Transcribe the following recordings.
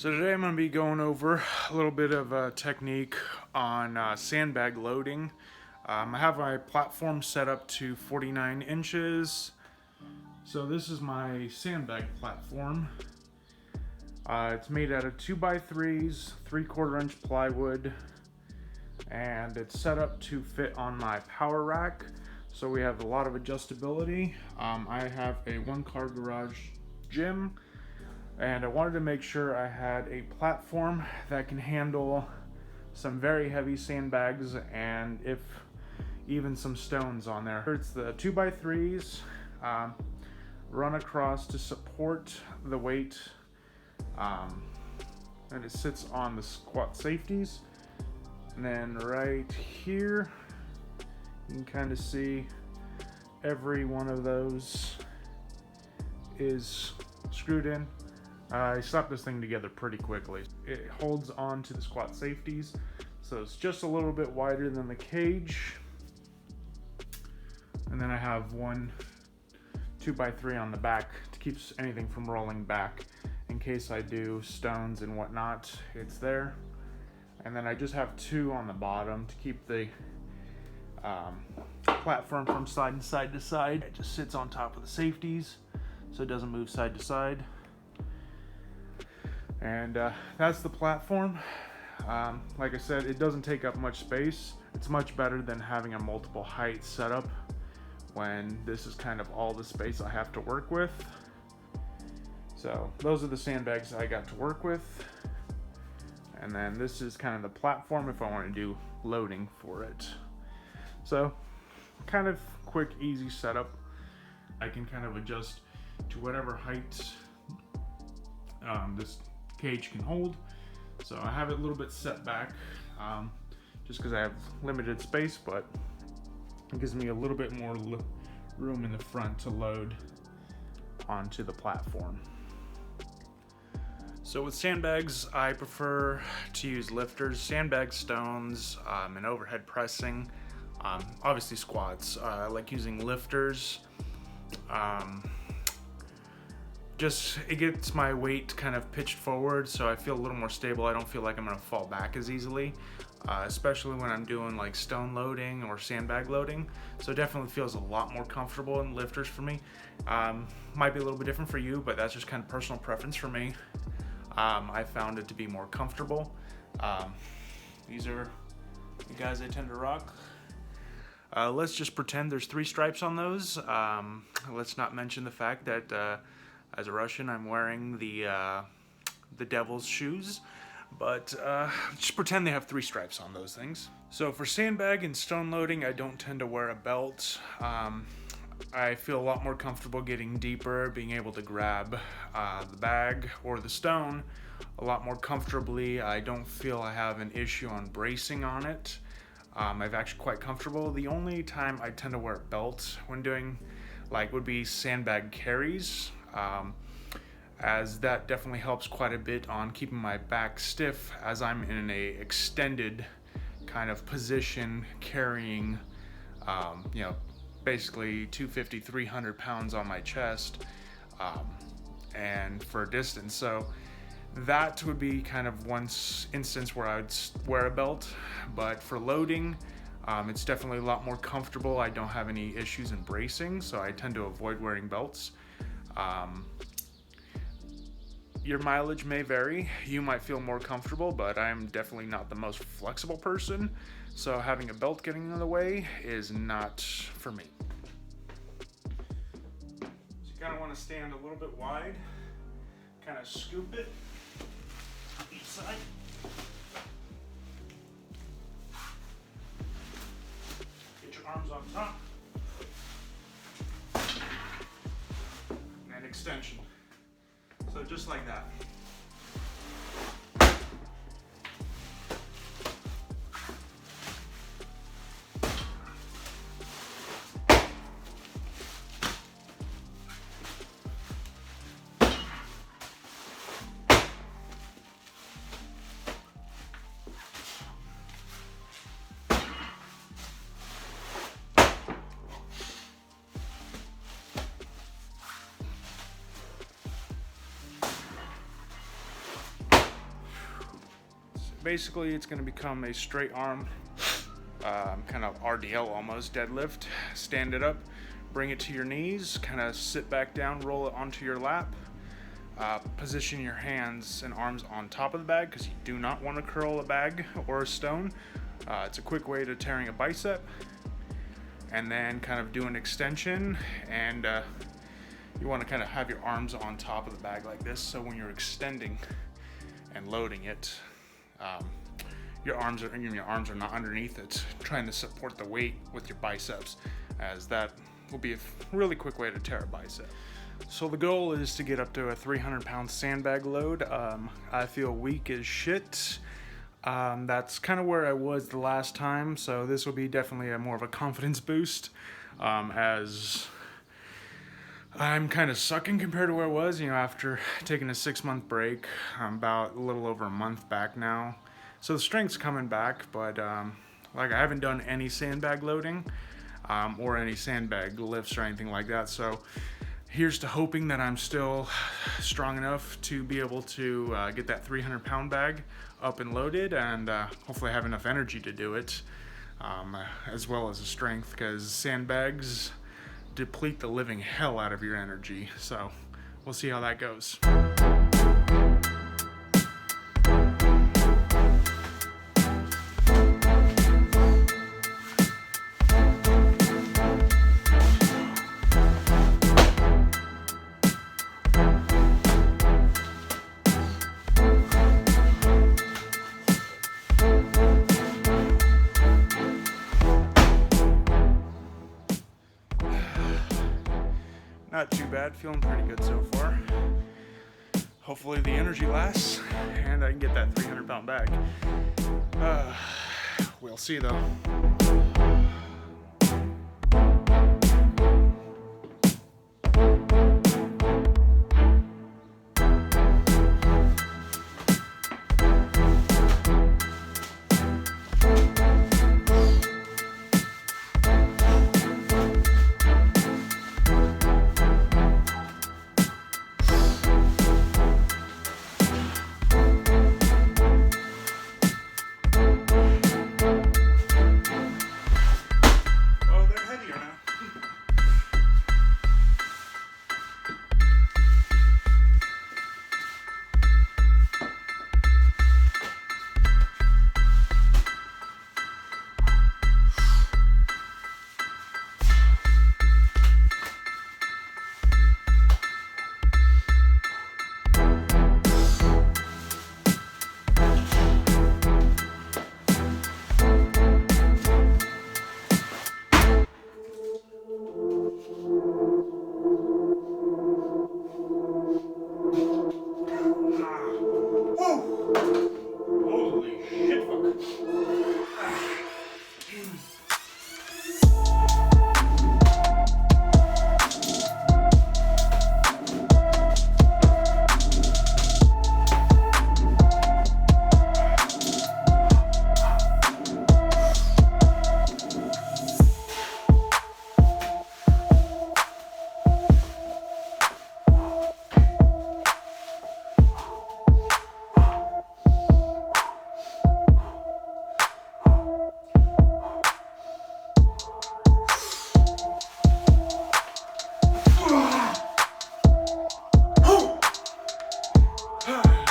So today I'm going to be going over a little bit of a technique on sandbag loading. I have my platform set up to 49 inches. So this is my sandbag platform. It's made out of 2x3s, 3/4 inch plywood, and it's set up to fit on my power rack. So we have a lot of adjustability. I have a one-car garage gym, and I wanted to make sure I had a platform that can handle some very heavy sandbags and if even some stones on there. It's the 2x3s run across to support the weight, and it sits on the squat safeties. And then right here you can kind of see every one of those is screwed in. I slapped this thing together pretty quickly. It holds on to the squat safeties, so it's just a little bit wider than the cage. And then I have one 2x3 on the back to keep anything from rolling back in case I do stones and whatnot. It's there. And then I just have two on the bottom to keep the platform from sliding side to side. It just sits on top of the safeties so it doesn't move side to side. And that's the platform. Like I said, it doesn't take up much space. It's much better than having a multiple height setup when this is kind of all the space I have to work with. So those are the sandbags I got to work with. And then this is kind of the platform if I want to do loading for it. So kind of quick, easy setup. I can kind of adjust to whatever height this cage can hold. So I have it a little bit set back just because I have limited space, but it gives me a little bit more room in the front to load onto the platform. So with sandbags, I prefer to use lifters, sandbag stones, and overhead pressing. Obviously squats. I like using lifters. Just it gets my weight kind of pitched forward, so I feel a little more stable. I don't feel like I'm gonna fall back as easily, especially when I'm doing like stone loading or sandbag loading. So it definitely feels a lot more comfortable in lifters for me. Might be a little bit different for you, but that's just kind of personal preference for me. I found it to be more comfortable. These are the guys I tend to rock. Let's just pretend there's 3 stripes on those. Let's not mention the fact that as a Russian, I'm wearing the devil's shoes, but just pretend they have 3 stripes on those things. So for sandbag and stone loading, I don't tend to wear a belt. I feel a lot more comfortable getting deeper, being able to grab the bag or the stone a lot more comfortably. I don't feel I have an issue on bracing on it. I'm actually quite comfortable. The only time I tend to wear a belt when doing would be sandbag carries. As that definitely helps quite a bit on keeping my back stiff as I'm in a extended kind of position carrying, basically 250, 300 pounds on my chest, and for a distance. So that would be kind of one instance where I would wear a belt, but for loading, it's definitely a lot more comfortable. I don't have any issues in bracing, so I tend to avoid wearing belts. Your mileage may vary. You might feel more comfortable, but I'm definitely not the most flexible person, so having a belt getting in the way is not for me. So you kind of want to stand a little bit wide, kind of scoop it on each side. Get your arms on top. And extension. So just like that. basically it's going to become a straight arm, kind of RDL almost, deadlift. Stand it up, bring it to your knees, kind of sit back down, roll it onto your lap. Position your hands and arms on top of the bag because you do not want to curl a bag or a stone. It's a quick way to tearing a bicep. And then kind of do an extension, and you want to kind of have your arms on top of the bag like this, so when you're extending and loading it, your arms are not underneath it, trying to support the weight with your biceps, as that will be a really quick way to tear a bicep. So the goal is to get up to a 300-pound sandbag load. I feel weak as shit. That's kind of where I was the last time, so this will be definitely more of a confidence boost, as I'm kind of sucking compared to where I was, after taking a 6-month break. I'm about a little over a month back now, so the strength's coming back, but I haven't done any sandbag loading, or any sandbag lifts or anything like that, so here's to hoping that I'm still strong enough to be able to get that 300-pound bag up and loaded, and hopefully have enough energy to do it, as well as the strength, because sandbags deplete the living hell out of your energy. So we'll see how that goes. Not too bad, feeling pretty good so far. Hopefully the energy lasts and I can get that 300-pound bag. We'll see though.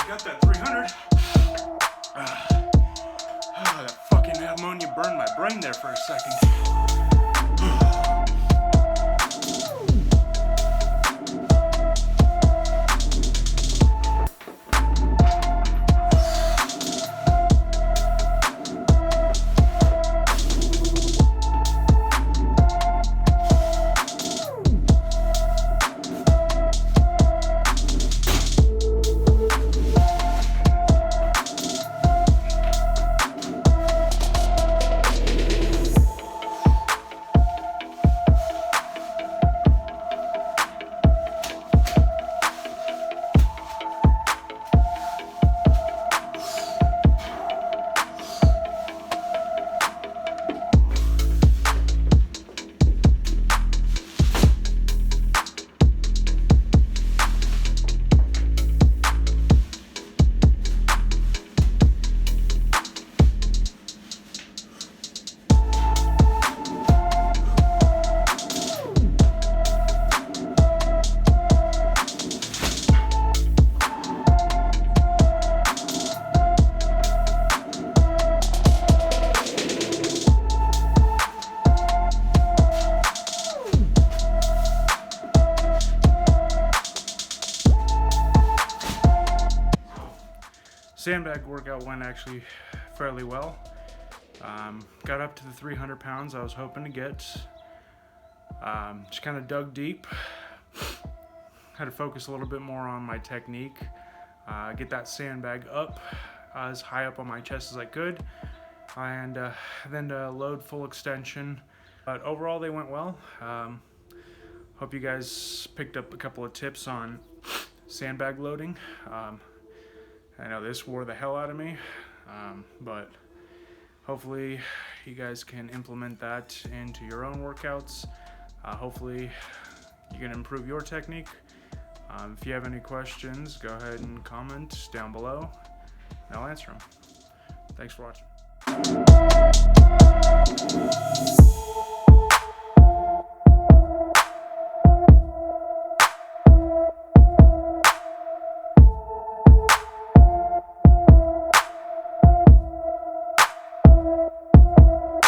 Got that 300. That fucking ammonia burned my brain there for a second. Sandbag workout went actually fairly well. Got up to the 300 pounds I was hoping to get. Just kind of dug deep. Had to focus a little bit more on my technique. Get that sandbag up as high up on my chest as I could, and then to load full extension. But overall they went well. Hope you guys picked up a couple of tips on sandbag loading. I know this wore the hell out of me, but hopefully you guys can implement that into your own workouts. Hopefully you can improve your technique. If you have any questions, go ahead and comment down below and I'll answer them. Thanks for watching.